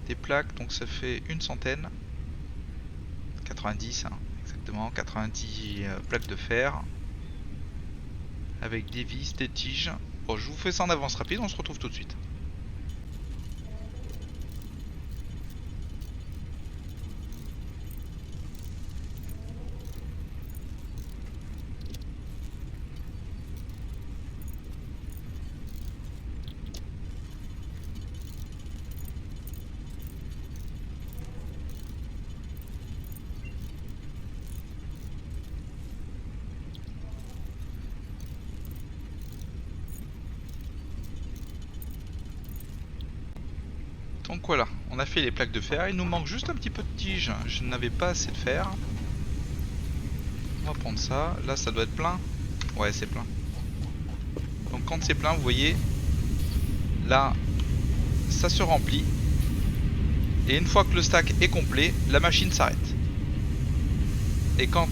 Des plaques, donc ça fait une centaine. 90 hein, exactement, 90 plaques de fer. Avec des vis, des tiges. Bon je vous fais ça en avance rapide, on se retrouve tout de suite. Donc voilà, on a fait les plaques de fer, il nous manque juste un petit peu de tige, je n'avais pas assez de fer. On va prendre ça, là ça doit être plein. Ouais c'est plein. Donc quand c'est plein vous voyez, là ça se remplit. Et une fois que le stack est complet, la machine s'arrête. Et quand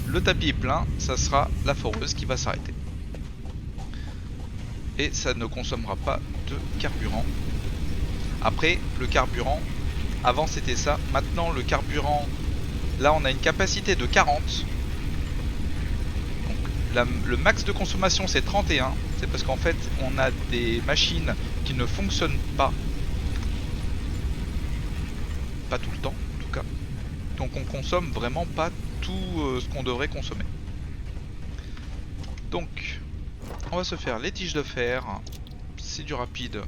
le tapis est plein, ça sera la foreuse qui va s'arrêter. Et ça ne consommera pas de carburant. Après, le carburant, avant c'était ça. Maintenant, le carburant, là on a une capacité de 40. Donc le max de consommation c'est 31. C'est parce qu'en fait, on a des machines qui ne fonctionnent pas. Pas tout le temps, en tout cas. Donc on consomme vraiment pas tout ce qu'on devrait consommer. Donc, on va se faire les tiges de fer. C'est du rapide.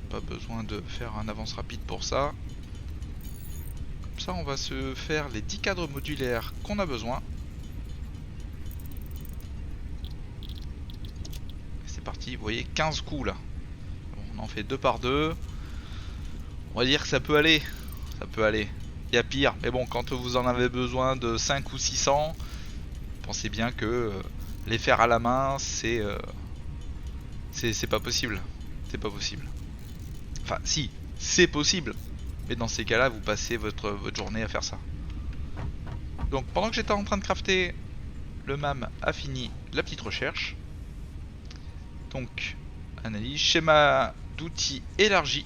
Pas besoin de faire un avance rapide pour ça. Comme ça on va se faire les 10 cadres modulaires qu'on a besoin. C'est parti, vous voyez 15 coups là. On en fait 2 par 2. On va dire que ça peut aller. Ça peut aller. Il y a pire. Mais bon, quand vous en avez besoin de 5 ou 600, pensez bien que les faire à la main, c'est pas possible. C'est pas possible. Enfin, si, c'est possible. Mais dans ces cas-là, vous passez votre journée à faire ça. Donc, pendant que j'étais en train de crafter, le MAM a fini la petite recherche. Donc, analyse, schéma d'outils élargi.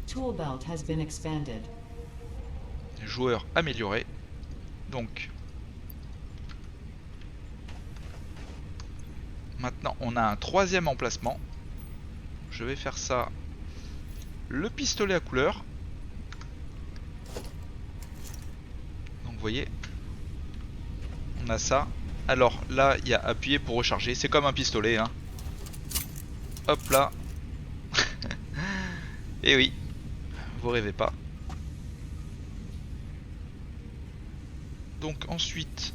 Tool belt has been expanded. Joueur amélioré. Donc maintenant on a un troisième emplacement. Je vais faire ça. Le pistolet à couleur. Donc vous voyez, on a ça. Alors là il y a appuyer pour recharger. C'est comme un pistolet hein. Hop là. Et oui, vous rêvez pas. Donc ensuite,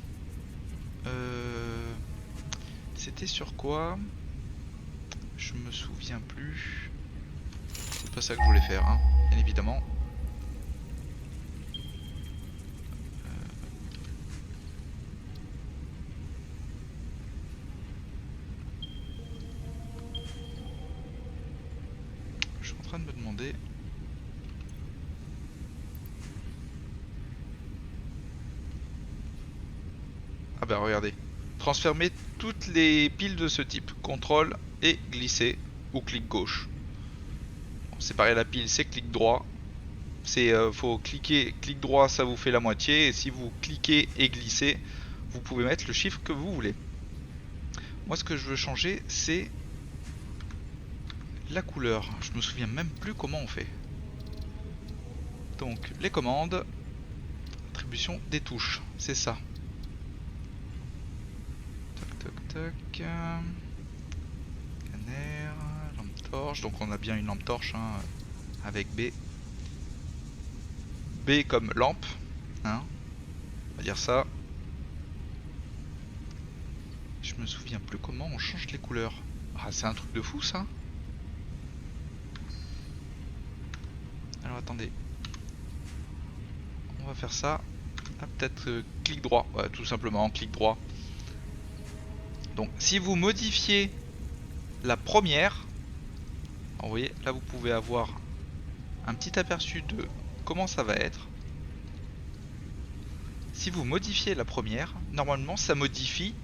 c'était sur quoi? Je me souviens plus. C'est pas ça que je voulais faire, hein, bien évidemment. Je suis en train de me demander. Ah bah regardez. Transformer toutes les piles de ce type. Contrôle et glisser ou clic gauche. Bon, séparer la pile, c'est clic droit. C'est faut cliquer, clic droit, ça vous fait la moitié. Et si vous cliquez et glissez, vous pouvez mettre le chiffre que vous voulez. Moi, ce que je veux changer, c'est la couleur. Je me souviens même plus comment on fait. Donc, les commandes, attribution des touches, c'est ça. Toc toc toc. Scanner, lampe torche. Donc, on a bien une lampe torche hein, avec B. B comme lampe, hein. On va dire ça. Je me souviens plus comment on change les couleurs. Ah, c'est un truc de fou ça. Alors attendez. On va faire ça. Ah, peut-être clic droit. Ouais, tout simplement clic droit. Donc si vous modifiez la première, vous voyez là vous pouvez avoir un petit aperçu de comment ça va être. Si vous modifiez la première, normalement ça modifie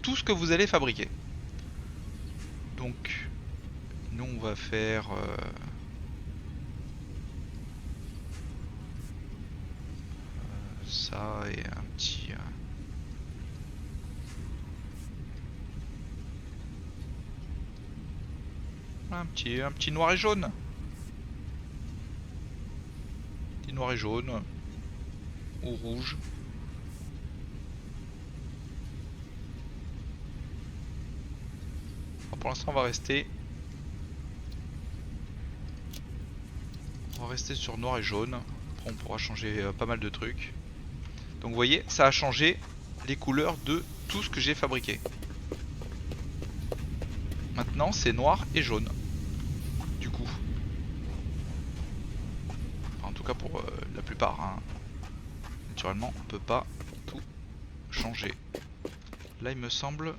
tout ce que vous allez fabriquer. Donc nous on va faire ça et un petit un petit noir et jaune. Petit noir et jaune ou rouge. Alors pour l'instant on va rester sur noir et jaune. Après on pourra changer pas mal de trucs. Donc vous voyez, ça a changé les couleurs de tout ce que j'ai fabriqué. Maintenant c'est noir et jaune. Du coup. Enfin, en tout cas pour la plupart. Hein. Naturellement on peut pas tout changer. Là il me semble.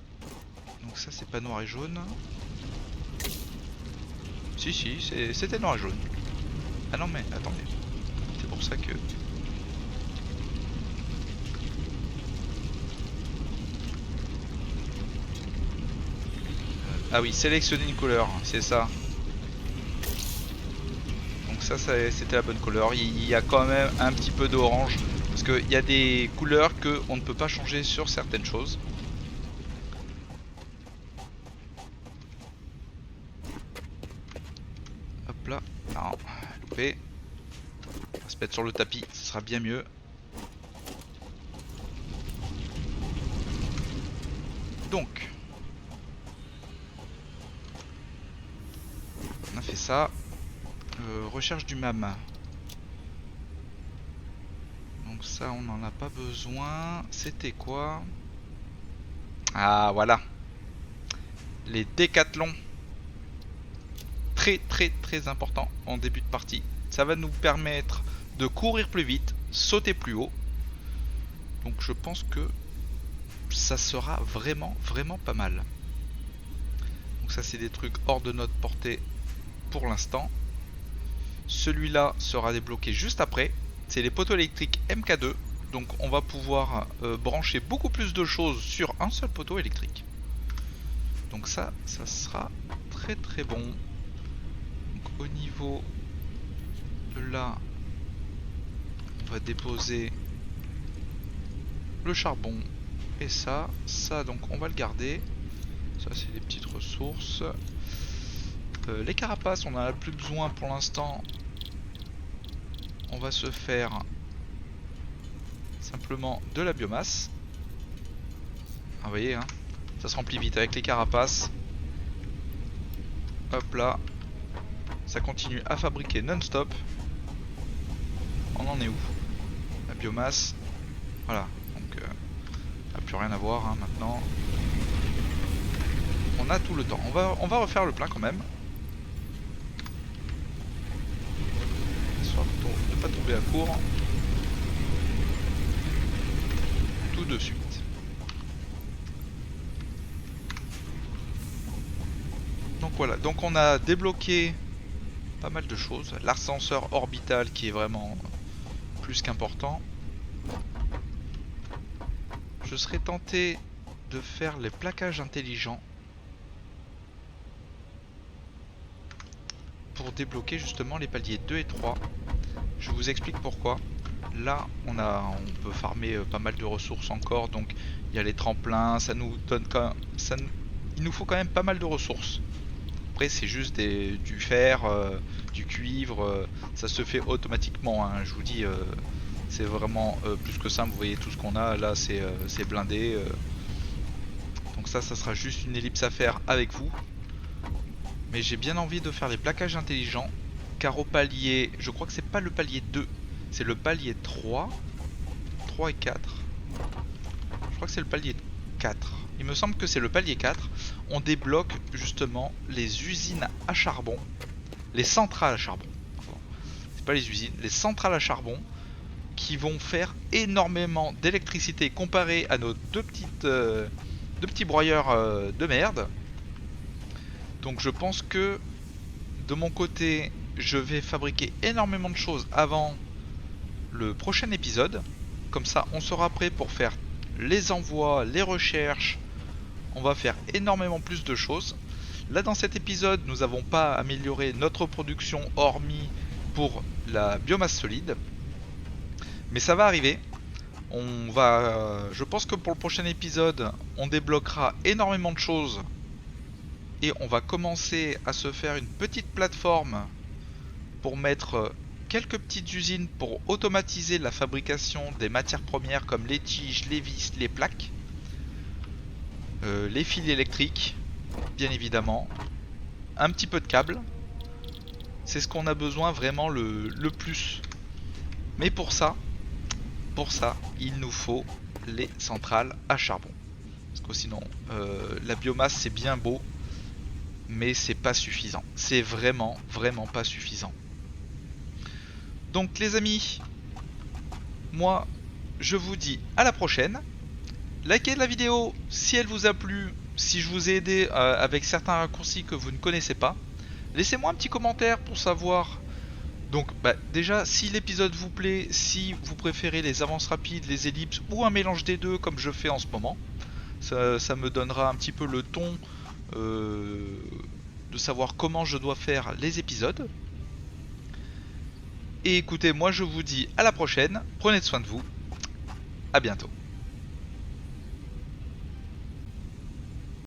Donc ça c'est pas noir et jaune. Si c'était noir et jaune. Ah non mais attendez. C'est pour ça que... Ah oui, sélectionner une couleur, c'est ça. Donc ça c'était la bonne couleur. Il y a quand même un petit peu d'orange. Parce qu'il y a des couleurs qu'on ne peut pas changer sur certaines choses. Hop là. Non, loupé. On va se mettre sur le tapis, ce sera bien mieux. Donc, on a fait ça. Recherche du MAM. Donc ça, on n'en a pas besoin. C'était quoi? Ah, voilà. Les décathlons. Très très important en début de partie. Ça va nous permettre de courir plus vite, sauter plus haut. Donc je pense que ça sera vraiment pas mal. Donc ça c'est des trucs hors de notre portée pour l'instant. Celui-là sera débloqué juste après. C'est les poteaux électriques MK2. Donc on va pouvoir brancher beaucoup plus de choses sur un seul poteau électrique. Donc ça sera très bon. Donc au niveau de là, On va déposer le charbon et ça donc on va le garder. Ça c'est des petites ressources. Les carapaces on en a plus besoin pour l'instant. On va se faire simplement de la biomasse. Ah, vous voyez, hein, ça se remplit vite avec les carapaces. Hop là, ça continue à fabriquer non-stop. On en est où? La biomasse. Voilà, donc on n'a plus rien à voir hein, maintenant. On a tout le temps. On va refaire le plein quand même. Histoire de ne pas tomber à court. Tout de suite. Donc voilà, donc on a débloqué pas mal de choses. L'ascenseur orbital qui est vraiment plus qu'important. Je serais tenté de faire les plaquages intelligents pour débloquer justement les paliers 2 et 3. Je vous explique pourquoi. Là on peut farmer pas mal de ressources encore, donc il y a les tremplins, ça nous donne quand même, il nous faut quand même pas mal de ressources. Après c'est juste du fer, du cuivre, ça se fait automatiquement hein. Je vous dis c'est vraiment plus que simple. Vous voyez tout ce qu'on a là, c'est blindé, donc ça sera juste une ellipse à faire avec vous. Mais j'ai bien envie de faire les plaquages intelligents, car au palier, je crois que c'est pas le palier 2, c'est le palier 3 et 4. Je crois que c'est le palier 4. Il me semble que c'est le palier 4. On débloque justement les usines à charbon, les centrales à charbon. C'est pas les usines, les centrales à charbon qui vont faire énormément d'électricité comparé à nos deux petits broyeurs de merde. Donc je pense que de mon côté, je vais fabriquer énormément de choses avant le prochain épisode. Comme ça, on sera prêt pour faire les envois, les recherches. On va faire énormément plus de choses. Là, dans cet épisode, nous n'avons pas amélioré notre production hormis pour la biomasse solide. Mais ça va arriver. Je pense que pour le prochain épisode, on débloquera énormément de choses. Et on va commencer à se faire une petite plateforme pour mettre quelques petites usines pour automatiser la fabrication des matières premières comme les tiges, les vis, les plaques, les fils électriques, bien évidemment, un petit peu de câbles. C'est ce qu'on a besoin vraiment le plus. Mais pour ça, il nous faut les centrales à charbon. Parce que sinon, la biomasse c'est bien beau, mais c'est pas suffisant. C'est vraiment pas suffisant. Donc les amis, moi je vous dis à la prochaine. Likez la vidéo si elle vous a plu, si je vous ai aidé avec certains raccourcis que vous ne connaissez pas. Laissez-moi un petit commentaire pour savoir. Donc déjà si l'épisode vous plaît, si vous préférez les avances rapides, les ellipses ou un mélange des deux comme je fais en ce moment. Ça me donnera un petit peu le ton de savoir comment je dois faire les épisodes. Et écoutez, moi je vous dis à la prochaine, prenez soin de vous, à bientôt.